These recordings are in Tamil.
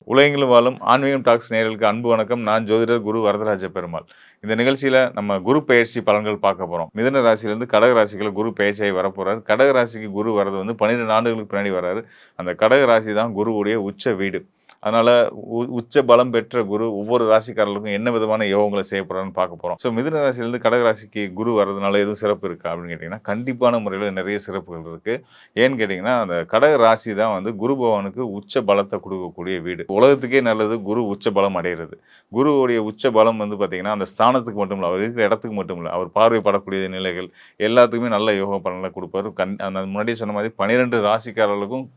உலகெங்கிலும் வாழும் ஆன்மீகம் டாக்ஸ் நேயர்களுக்கு அன்பு வணக்கம். நான் ஜோதிடர் குரு வரதராஜ பெருமாள். இந்த நிகழ்ச்சியில நம்ம குரு பெயர்ச்சி பலன்கள் பார்க்க போறோம். மிதுன ராசியிலிருந்து கடக ராசிக்குள்ள குரு பெயர்ச்சியாகி வரப்போறாரு. கடக ராசிக்கு குரு வரது வந்து 12 ஆண்டுகளுக்கு பின்னாடி வராரு. அந்த கடக ராசி தான் குருவுடைய உச்ச வீடு. அதனால உச்ச பலம் பெற்ற குரு ஒவ்வொரு ராசிக்காரர்களுக்கும் என்ன விதமான யோகங்களை செய்ய போறாருன்னு பார்க்க போறோம். ஸோ மிதுன ராசியிலிருந்து கடக ராசிக்கு குரு வரதுனால எதுவும் சிறப்பு இருக்கா அப்படின்னு கேட்டீங்கன்னா, கண்டிப்பான முறையில் நிறைய சிறப்புகள் இருக்கு. ஏன்னு கேட்டிங்கன்னா, அந்த கடக ராசி தான் வந்து குரு பகவானுக்கு உச்ச பலத்தை கொடுக்கக்கூடிய வீடு. உலகத்துக்கே நல்லது குரு உச்ச பலம் அடைகிறது. குருவுடைய உச்ச பலம் வந்து பார்த்தீங்கன்னா, அந்த ஸ்தானத்துக்கு மட்டும் இல்ல, அவர் இருக்கிற இடத்துக்கு மட்டும் இல்ல, அவர் பார்வைப்படக்கூடிய நிலைகள் எல்லாத்துக்குமே நல்ல யோக பலன்களை கொடுப்பாரு. நான் முன்னாடியே சொன்ன மாதிரி 12 ராசிக்காரர்களுக்கும்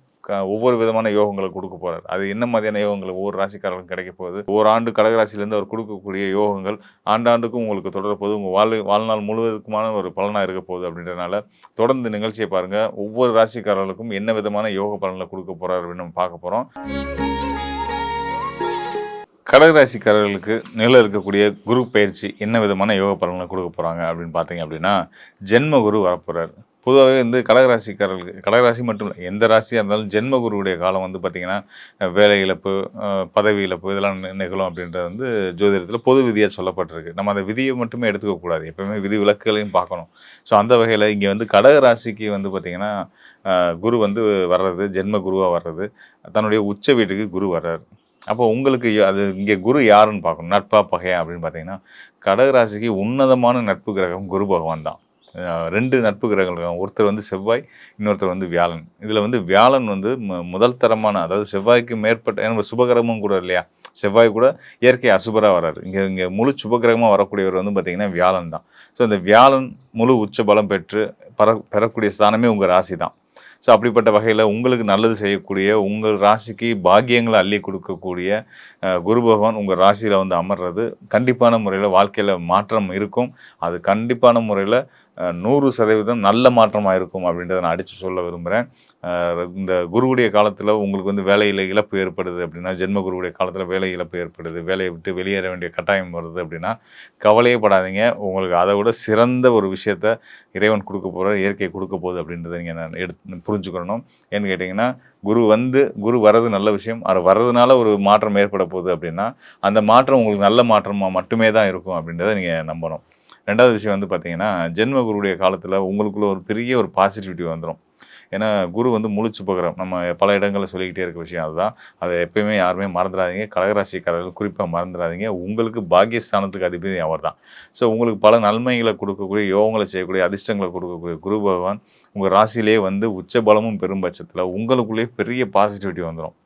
ஒவ்வொரு விதமான யோகங்களை கொடுக்க போறாரு. அது என்ன மாதிரியான யோகங்கள் ஒவ்வொரு ராசிக்காரர்களுக்கும் கிடைக்க போகுது. ஓராண்டு கடகராசியிலேருந்து அவர் கொடுக்கக்கூடிய யோகங்கள் ஆண்டாண்டுக்கும் உங்களுக்கு தொடர போகுது. உங்கள் வாழ்நாள் முழுவதுக்குமான ஒரு பலனாக இருக்க போகுது. அப்படின்றதுனால தொடர்ந்து நிகழ்ச்சியை பாருங்க. ஒவ்வொரு ராசிக்காரர்களுக்கும் என்ன விதமான யோக பலனை கொடுக்க போறாரு அப்படின்னு நம்ம பார்க்க போறோம். கடகராசிக்காரர்களுக்கு நில இருக்கக்கூடிய குரு பயிற்சி என்ன விதமான யோக பலன்களை கொடுக்க போகிறாங்க அப்படின்னு பார்த்தீங்க அப்படின்னா, ஜென்ம குரு வரப்போகிறார். பொதுவாகவே வந்து கடகராசி மட்டும் இல்லை, எந்த ராசியாக இருந்தாலும் ஜென்ம குருவுடைய காலம் வந்து பார்த்திங்கன்னா, வேலை இழப்பு, பதவி இழப்பு இதெல்லாம் நிகழும் அப்படின்றது வந்து ஜோதிடத்தில் பொது விதியாக சொல்லப்பட்டிருக்கு. நம்ம அந்த விதியை மட்டுமே எடுத்துக்கக்கூடாது, எப்போவுமே விதி விலக்குகளையும் பார்க்கணும். ஸோ அந்த வகையில் இங்கே வந்து கடகராசிக்கு வந்து பார்த்திங்கன்னா, குரு வந்து வர்றது, ஜென்ம குருவாக வர்றது, தன்னுடைய உச்ச வீட்டுக்கு குரு வர்றாரு. அப்போ உங்களுக்கு அது இங்கே குரு யாருன்னு பார்க்கணும், நட்பா பகையா அப்படின்னு பார்த்தீங்கன்னா, கடகராசிக்கு உன்னதமான நட்பு கிரகம் குரு பகவான் தான். 2 நட்பு கிரகங்கள் இருக்காங்க. ஒருத்தர் வந்து செவ்வாய், இன்னொருத்தர் வந்து வியாழன். இதில் வந்து வியாழன் வந்து முதல் தரமான, அதாவது செவ்வாய்க்கு மேற்பட்ட, ஏன்னா சுபகிரகமும் கூட இல்லையா, செவ்வாய் கூட இயற்கை அசுபராக வராரு. இங்கே முழு சுபகிரகமாக வரக்கூடியவர் வந்து பார்த்திங்கன்னா வியாழன் தான். ஸோ இந்த வியாழன் முழு உச்ச பலம் பெற்று பெறக்கூடிய ஸ்தானமே உங்கள் ராசி தான். ஸோ அப்படிப்பட்ட வகையில் உங்களுக்கு நல்லது செய்யக்கூடிய, உங்கள் ராசிக்கு பாக்கியங்களை அள்ளி கொடுக்கக்கூடிய குரு பகவான் உங்கள் ராசியில் வந்து அமர்றது கண்டிப்பான முறையில் வாழ்க்கையில் மாற்றம் இருக்கும். அது கண்டிப்பான முறையில் 100% நல்ல மாற்றமாக இருக்கும் அப்படின்றத நான் அடித்து சொல்ல விரும்புகிறேன். இந்த குருவுடைய காலத்தில் உங்களுக்கு வந்து வேலையில் இழப்பு ஏற்படுது அப்படின்னா, ஜென்ம குருவுடைய காலத்தில் வேலை இழப்பு ஏற்படுது, வேலையை விட்டு வெளியேற வேண்டிய கட்டாயம் வருது அப்படின்னா கவலையே படாதீங்க. உங்களுக்கு அதை விட சிறந்த ஒரு விஷயத்த இறைவன் கொடுக்க போகிறார், இயற்கை கொடுக்க போகுது அப்படின்றத நீங்கள் நான் புரிஞ்சுக்கணும். ஏன்னு கேட்டிங்கன்னா, குரு வர்றது நல்ல விஷயம். அது வர்றதுனால ஒரு மாற்றம் ஏற்பட போகுது அப்படின்னா, அந்த மாற்றம் உங்களுக்கு நல்ல மாற்றமாக மட்டுமே தான் இருக்கும் அப்படின்றத நீங்கள் நம்பணும். 2வது விஷயம் வந்து பார்த்தீங்கன்னா, ஜென்ம குருவுடைய காலத்தில் உங்களுக்குள்ள ஒரு பெரிய ஒரு பாசிட்டிவிட்டி வந்துடும். ஏன்னா குரு வந்து முழு சுபகிரகம். நம்ம பல இடங்களில் சொல்லிக்கிட்டே இருக்க விஷயம் அதுதான். அதை எப்பயுமே யாருமே மறந்துடாதீங்க. கடகராசிக்காரர்கள் குறிப்பாக மறந்துடாதீங்க. உங்களுக்கு பாக்கியஸ்தானத்துக்கு அதிபதி அவர் தான். ஸோ உங்களுக்கு பல நன்மைகளை கொடுக்கக்கூடிய, யோகங்களை செய்யக்கூடிய, அதிர்ஷ்டங்களை கொடுக்கக்கூடிய குரு பகவான் உங்கள் ராசியிலே வந்து உச்ச பலமும் பெரும் பட்சத்தில் உங்களுக்குள்ளேயே பெரிய பாசிட்டிவிட்டி வந்துடும்.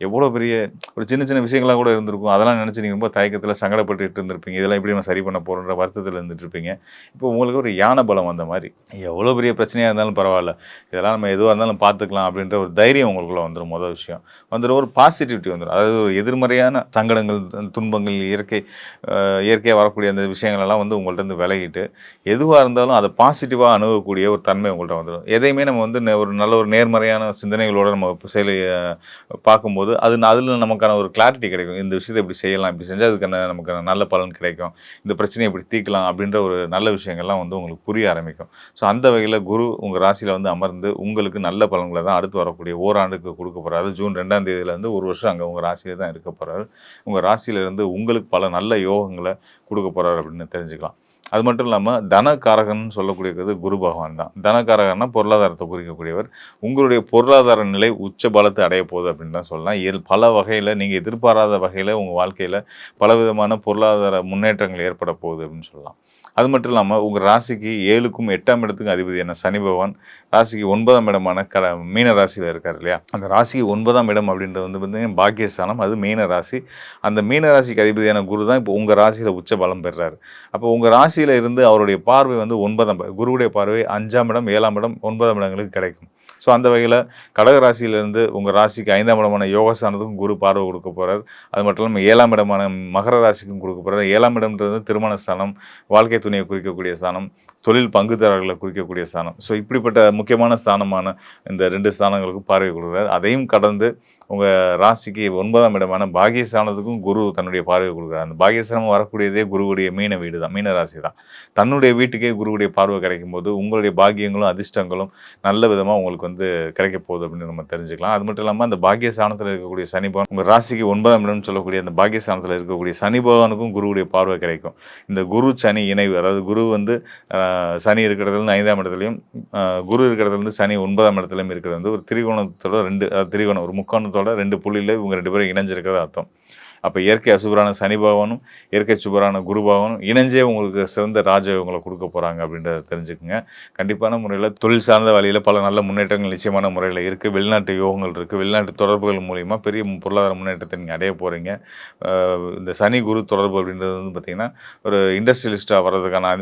எவ்வளோ பெரிய ஒரு சின்ன சின்ன விஷயங்களாக கூட இருந்திருக்கும். அதெல்லாம் நினச்சி நீங்கள் ரொம்ப தயக்கத்தில் சங்கடப்பட்டுட்டு இருந்திருப்பீங்க. இதெல்லாம் எப்படி நம்ம சரி பண்ண போகிறோன்ற வருத்தத்தில் இருந்துகிட்ருப்பீங்க. இப்போ உங்களுக்கு ஒரு யானை பலம் வந்த மாதிரி, எவ்வளோ பெரிய பிரச்சனையாக இருந்தாலும் பரவாயில்ல, இதெல்லாம் நம்ம எதுவாக இருந்தாலும் பார்த்துக்கலாம் அப்படின்ற ஒரு தைரியம் உங்களுக்குள்ள வந்துடும். மொதல் விஷயம் வந்துடும், ஒரு பாசிட்டிவிட்டி வந்துடும். அதாவது ஒரு எதிர்மறையான சங்கடங்கள், துன்பங்கள், இயற்கையாக வரக்கூடிய அந்த விஷயங்களெல்லாம் வந்து உங்கள்கிட்ட விலகிட்டு, எதுவாக இருந்தாலும் அதை பாசிட்டிவாக அணுகக்கூடிய ஒரு தன்மை உங்கள்கிட்ட வந்துடும். எதையுமே நம்ம வந்து ஒரு நல்ல ஒரு நேர்மறையான சிந்தனைகளோடு நம்ம செயலை பார்க்கும்போது அதில் நமக்கான ஒரு கிளாரிட்டி கிடைக்கும். இந்த விஷயத்தை இப்படி செய்யலாம், இப்படி செஞ்சால் அதுக்கான நமக்கான நல்ல பலன் கிடைக்கும், இந்த பிரச்சனையை இப்படி தீர்க்கலாம் அப்படின்ற ஒரு நல்ல விஷயங்கள்லாம் வந்து உங்களுக்கு புரிய ஆரம்பிக்கும். ஸோ அந்த வகையில் குரு உங்கள் ராசியில் வந்து அமர்ந்து உங்களுக்கு நல்ல பலன்களை தான் அடுத்து வரக்கூடிய ஓராண்டுக்கு கொடுக்க போகிறாரு. ஜூன் 2ஆம் தேதியிலேருந்து ஒரு வருஷம் அங்கே உங்கள் ராசியில் தான் இருக்க போகிறாரு. உங்கள் ராசியிலேருந்து உங்களுக்கு பல நல்ல யோகங்களை கொடுக்க போகிறாரு அப்படின்னு தெரிஞ்சுக்கலாம். அது மட்டும் இல்லாமல் தனகாரகன் சொல்லக்கூடியது குரு பகவான் தான். தனகாரகன்னா பொருளாதாரத்தை குறிக்கக்கூடியவர். உங்களுடைய பொருளாதார நிலை உச்ச பலத்தை அடைய போகுது அப்படின்னு தான் சொல்லலாம். பல வகையில் நீங்கள் எதிர்பாராத வகையில் உங்கள் வாழ்க்கையில் பலவிதமான பொருளாதார முன்னேற்றங்கள் ஏற்பட போகுது அப்படின்னு சொல்லலாம். அது மட்டும் இல்லாமல் உங்கள் ராசிக்கு 7க்கும் 8ஆம் இடத்துக்கு அதிபதியான சனி பகவான் ராசிக்கு 9ஆம் இடமான மீன ராசியில் இருக்கார் இல்லையா, அந்த ராசிக்கு 9ஆம் இடம் அப்படின்றது வந்து பார்த்தீங்கன்னா பாக்கியஸ்தானம். அது மீன ராசி. அந்த மீன ராசிக்கு அதிபதியான குரு தான் இப்போ உங்கள் ராசியில் உச்ச பலம் பெறுறாரு. அப்போ உங்கள் ராசியில் இருந்து அவருடைய பார்வை வந்து 9ஆம், குருவுடைய பார்வை 5ஆம் இடம், 7ஆம் இடம், 9ஆம் இடங்களுக்கு கிடைக்கும். ஸோ அந்த வகையில் கடகராசியிலேருந்து உங்கள் ராசிக்கு 5ஆம் இடமான யோகஸ்தானத்துக்கும் குரு பார்வை கொடுக்க போகிறார். அது மட்டும் இல்லாமல் 7ஆம் இடமான மகர ராசிக்கும் கொடுக்க போகிறார். 7ஆம் இடம்ன்றது திருமண ஸ்தானம், வாழ்க்கை துணையை குறிக்கக்கூடிய ஸ்தானம், தொழில் பங்குதாரர்களை குறிக்கக்கூடிய ஸ்தானம். ஸோ இப்படிப்பட்ட முக்கியமான ஸ்தானமான இந்த 2 ஸ்தானங்களுக்கும் பார்வை கொடுக்குறார். அதையும் கடந்து உங்கள் ராசிக்கு 9ஆம் இடமான பாகியஸ்தானத்துக்கும் குரு தன்னுடைய பார்வை கொடுக்குறார். அந்த பாகியஸ்தானம் வரக்கூடியதே குருவுடைய மீன வீடு தான், மீன ராசி தான். தன்னுடைய வீட்டுக்கே குருவுடைய பார்வை கிடைக்கும் போது உங்களுடைய பாக்கியங்களும் அதிர்ஷ்டங்களும் நல்ல விதமாக உங்களுக்கு வந்து கிடைக்க போகுது அப்படின்னு நம்ம தெரிஞ்சுக்கலாம். அது மட்டும் இல்லாமல் அந்த பாக்கியஸ்தானத்தில் இருக்கக்கூடிய சனி பகவான் உங்கள் ராசிக்கு 9ஆம் இடம்னு சொல்லக்கூடிய அந்த பாக்கியஸ்தானத்தில் இருக்கக்கூடிய சனி பகவானுக்கும் குருவுடைய பார்வை கிடைக்கும். இந்த குரு சனி இணைவு, அதாவது குரு வந்து சனி இருக்கிறதுலேருந்து 5ஆம் இடத்துலையும் குரு இருக்கிறதுலேருந்து சனி 9ஆம் இடத்துலையும் இருக்கிறது வந்து ஒரு திரிகோணத்தோட திரிகோணம் ஒரு முக்கோணத்தோட 2 புள்ளியில் இவங்க 2 பேரும் இணைஞ்சிருக்கிறது அர்த்தம். அப்போ இயற்கை அசுபரான சனி பகவானும் இயற்கை சுபரான குரு பகவானும் இணைஞ்சே உங்களுக்கு சிறந்த ராஜயோகங்களை கொடுக்க போகிறாங்க அப்படின்றத தெரிஞ்சுக்குங்க. கண்டிப்பான முறையில் தொழில் சார்ந்த வழியில் பல நல்ல முன்னேற்றங்கள் நிச்சயமான முறையில் இருக்குது. வெளிநாட்டு யோகங்கள் இருக்குது. வெளிநாட்டு தொடர்புகள் மூலிமா பெரிய பொருளாதார முன்னேற்றத்தை நீங்கள் அடைய போகிறீங்க. இந்த சனி குரு தொடர்பு அப்படின்றது வந்து பார்த்திங்கன்னா ஒரு இண்டஸ்ட்ரியலிஸ்ட்டாக வர்றதுக்கான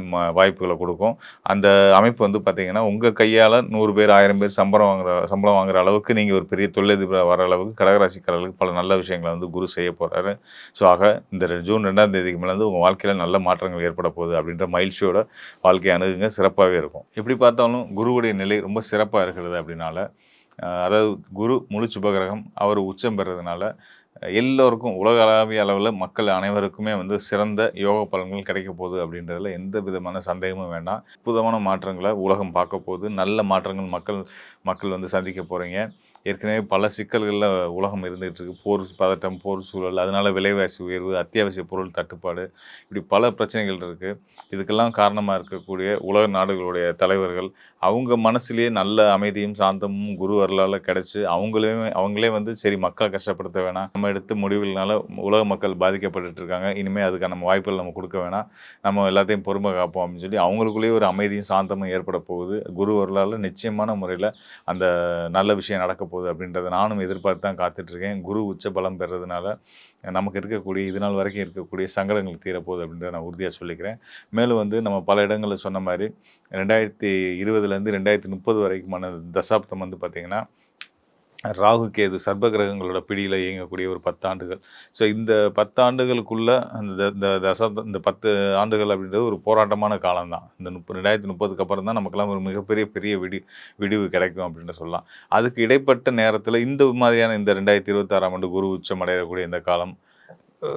வாய்ப்புகளை கொடுக்கும். அந்த அமைப்பு வந்து பார்த்திங்கன்னா உங்கள் கையால் 100 பேர் 1000 பேர் சம்பளம் வாங்குற அளவுக்கு நீங்கள் ஒரு பெரிய தொழிலதிபர் வர அளவுக்கு கடகராசிக்காரர்களுக்கு பல நல்ல விஷயங்களை வந்து குரு செய்ய போகிறாரு. ஸோ ஆக இந்த ஜூன் 2ஆம் தேதிக்கு மேலே வந்து உங்கள் வாழ்க்கையில் நல்ல மாற்றங்கள் ஏற்பட போகுது அப்படின்ற மகிழ்ச்சியோட வாழ்க்கையை அணுகுங்க. சிறப்பாகவே இருக்கும். எப்படி பார்த்தாலும் குருவுடைய நிலை ரொம்ப சிறப்பாக இருக்கிறது அப்படின்னால, அதாவது குரு முழு சுபகிரகம், அவர் உச்சம் பெறதுனால எல்லோருக்கும் உலகளாவிய அளவில் மக்கள் அனைவருக்குமே வந்து சிறந்த யோக பலன்கள் கிடைக்க போகுது அப்படின்றதுல எந்த விதமான சந்தேகமும் வேண்டாம். அற்புதமான மாற்றங்களை உலகம் பார்க்க போகுது. நல்ல மாற்றங்கள் மக்கள் வந்து சந்திக்க போகிறீங்க. ஏற்கனவே பல சிக்கல்களில் உலகம் இருந்துகிட்டு இருக்குது. போர் பதட்டம், போர் சூழல், அதனால் விலைவாசி உயர்வு, அத்தியாவசிய பொருள் தட்டுப்பாடு, இப்படி பல பிரச்சனைகள் இருக்குது. இதுக்கெல்லாம் காரணமாக இருக்கக்கூடிய உலக நாடுகளுடைய தலைவர்கள் அவங்க மனசுலேயே நல்ல அமைதியும் சாந்தமும் குரு அருளால் கிடச்சி அவங்களே வந்து சரி மக்களை கஷ்டப்படுத்த வேணாம், நம்ம எடுத்து முடிவுகள்னால உலக மக்கள் பாதிக்கப்பட்டு இருக்காங்க, இனிமேல் அதுக்கான வாய்ப்புகள் நம்ம கொடுக்க வேணாம், நம்ம எல்லாத்தையும் பொறுமை காப்போம் அப்படின்னு சொல்லி அவங்களுக்குள்ளேயே ஒரு அமைதியும் சாந்தமும் ஏற்பட போகுது. குரு அருளால் நிச்சயமான முறையில் அந்த நல்ல விஷயம் நடக்க போகுது அப்படின்றத நானும் எதிர்பார்த்து தான் காத்துட்ருக்கேன். குரு உச்ச பலம் பெறதுனால நமக்கு இருக்கக்கூடிய இது நாள் வரைக்கும் இருக்கக்கூடிய சங்கடங்கள் தீரப்போகுது அப்படின்றத நான் உறுதியாக சொல்லிக்கிறேன். மேலும் வந்து நம்ம பல இடங்களில் சொன்ன மாதிரி 2020லேருந்து 2030 வரைக்குமான தசாப்தம் வந்து பார்த்திங்கன்னா ராகு கேது சர்ப்ப கிரகங்களோட பிடியில் இயங்கக்கூடிய ஒரு 10 ஆண்டுகள். ஸோ இந்த 10 ஆண்டுகளுக்குள்ளே இந்த 10 ஆண்டுகள் அப்படின்றது ஒரு போராட்டமான காலம் தான். இந்த 2030க்கு அப்புறம் தான் நமக்கெல்லாம் ஒரு மிகப்பெரிய விடிவு கிடைக்கும் அப்படின்னு சொல்லலாம். அதுக்கு இடைப்பட்ட நேரத்தில் இந்த மாதிரியான இந்த 2026ஆம் ஆண்டு குரு உச்சம் அடையக்கூடிய இந்த காலம்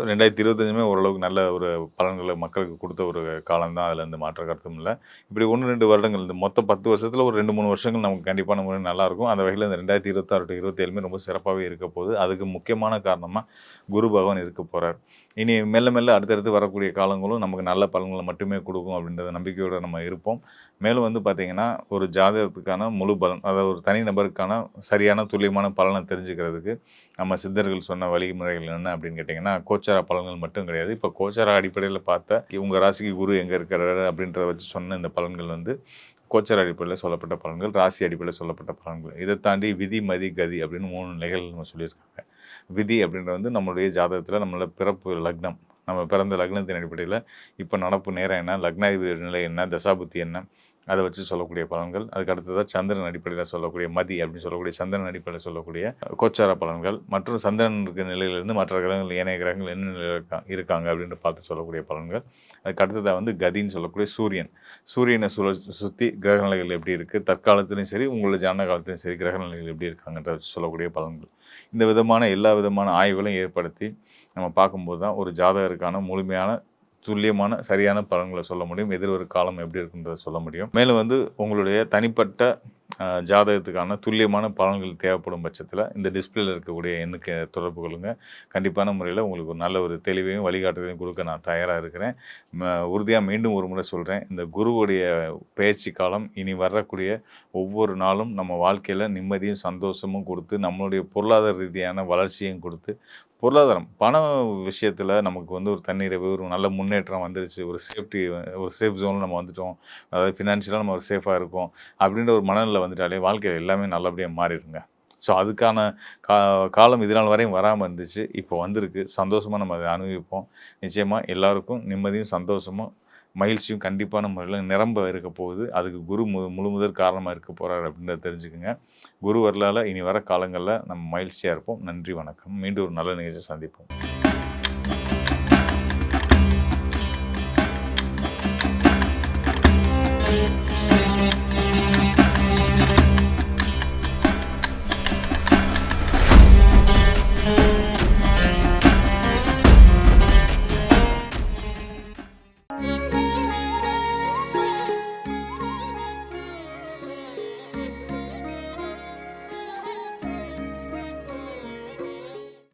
2025மே ஓரளவுக்கு நல்ல ஒரு பலன்களை மக்களுக்கு கொடுத்த ஒரு காலம் தான். அதில் எந்த மாற்ற கருத்தும் இல்லை. இப்படி 1-2 வருடங்கள் இந்த மொத்தம் 10 வருஷத்தில் ஒரு 2-3 வருஷங்கள் நமக்கு கண்டிப்பான முறை நல்லாயிருக்கும். அந்த வகையில் இந்த 2026 to 27மே ரொம்ப சிறப்பாகவே இருக்க போகுது. அதுக்கு முக்கியமான காரணமாக குரு பகவான் இருக்க போகிறார். இனி மெல்ல அடுத்தடுத்து வரக்கூடிய காலங்களும் நமக்கு நல்ல பலன்களை மட்டுமே கொடுக்கும் அப்படின்றத நம்பிக்கையோடு நம்ம இருப்போம். மேலும் வந்து பார்த்திங்கன்னா ஒரு ஜாதகத்துக்கான முழு பலன், அதாவது ஒரு தனி நபருக்கான சரியான துல்லியமான பலனை தெரிஞ்சுக்கிறதுக்கு நம்ம சித்தர்கள் சொன்ன வழிமுறைகள் என்ன அப்படின்னு கேட்டிங்கன்னா கோச்சார பலன்கள் மட்டும் கிடையாது. இப்போ கோச்சார அடிப்படையில் பார்த்தா உங்கள் ராசிக்கு குரு எங்கே இருக்கிறாரு அப்படின்றத வச்சு சொன்ன இந்த பலன்கள் வந்து கோச்சார அடிப்படையில் சொல்லப்பட்ட பலன்கள், ராசி அடிப்படையில் சொல்லப்பட்ட பலன்கள். இதை தாண்டி விதி, மதி, கதி அப்படின்னு 3 நிலைகள் நம்ம சொல்லியிருக்காங்க. விதி அப்படின்றது வந்து நம்மளுடைய ஜாதகத்தில் நம்மளோட பிறப்பு லக்னம், நம்ம பிறந்த லக்னத்தின் அடிப்படையில் இப்போ நடப்பு நேரம் என்ன, லக்னாதிபதி நிலை என்ன, தசாபுத்தி என்ன, அதை வச்சு சொல்லக்கூடிய பலன்கள். அதுக்கு அடுத்ததாக சந்திரன் அடிப்படையில் சொல்லக்கூடிய மதி அப்படின்னு சொல்லக்கூடிய சந்திரன் அடிப்படையில் சொல்லக்கூடிய கோச்சார பலன்கள், மற்றும் சந்திரன் இருக்கிற நிலையிலிருந்து மற்ற கிரகங்கள் ஏனைய கிரகங்கள் என்ன நிலையில் இருக்காங்க அப்படின்னு பார்த்து சொல்லக்கூடிய பலன்கள். அதுக்கு அடுத்ததாக வந்து கதின்னு சொல்லக்கூடிய சூரியனை சுற்றி கிரகநிலைகள் எப்படி இருக்குது, தற்காலத்துலேயும் சரி உங்களோட ஜான காலத்துலையும் சரி கிரகநிலைகள் எப்படி இருக்காங்கன்றத வச்சு சொல்லக்கூடிய பலன்கள். இந்த விதமான எல்லா விதமான ஆய்வுகளையும் ஏற்படுத்தி நம்ம பார்க்கும்போது தான் ஒரு ஜாதகருக்கான முழுமையான துல்லியமான சரியான பலன்களை சொல்ல முடியும். எதிர்வரும் காலம் எப்படி இருக்குன்றதை சொல்ல முடியும். மேலும் வந்து உங்களுடைய தனிப்பட்ட ஜாதகத்துக்கான துல்லியமான பலன்கள் தேவைப்படும் பட்சத்தில் இந்த டிஸ்பிளேல இருக்கக்கூடிய எண்ணுக்கு தொடர்பு கொள்ளுங்க. கண்டிப்பான முறையில் உங்களுக்கு ஒரு நல்ல ஒரு தெளிவையும் வழிகாட்டுதலையும் கொடுக்க நான் தயாராக இருக்கிறேன். உறுதியாக மீண்டும் ஒரு முறை சொல்கிறேன், இந்த குருவுடைய பயிற்சி காலம் இனி வரக்கூடிய ஒவ்வொரு நாளும் நம்ம வாழ்க்கையில் நிம்மதியும் சந்தோஷமும் கொடுத்து நம்மளுடைய பொருளாதார ரீதியான வளர்ச்சியும் கொடுத்து பொருளாதாரம் பண விஷயத்தில் நமக்கு வந்து ஒரு தன்னிறைவு, ஒரு நல்ல முன்னேற்றம் வந்துருச்சு, ஒரு சேஃப் ஜோனில் நம்ம வந்துட்டோம், அதாவது ஃபினான்ஷியலாக நம்ம ஒரு சேஃபாக இருக்கோம் அப்படின்ற ஒரு மனநிலை வந்துட்டாலே வாழ்க்கையில் எல்லாமே நல்லபடியாக மாறிடுங்க. ஸோ அதுக்கான காலம் இது நாள் வரையும் வராமல் இருந்துச்சு, இப்போ வந்திருக்கு. சந்தோஷமாக நம்ம அதை அனுபவிப்போம். நிச்சயமாக எல்லாருக்கும் நிம்மதியும் சந்தோஷமும் மகிழ்ச்சியும் கண்டிப்பான முறையில் நிரம்ப இருக்க போகுது. அதுக்கு குரு முழுமுதற் காரணமாக இருக்க போகிறார் அப்படின்றத தெரிஞ்சுக்குங்க. குரு வரலால் இனி வர காலங்களில் நம்ம மகிழ்ச்சியாக இருப்போம். நன்றி, வணக்கம். மீண்டும் ஒரு நல்ல நிகழ்ச்சியை சந்திப்போம்.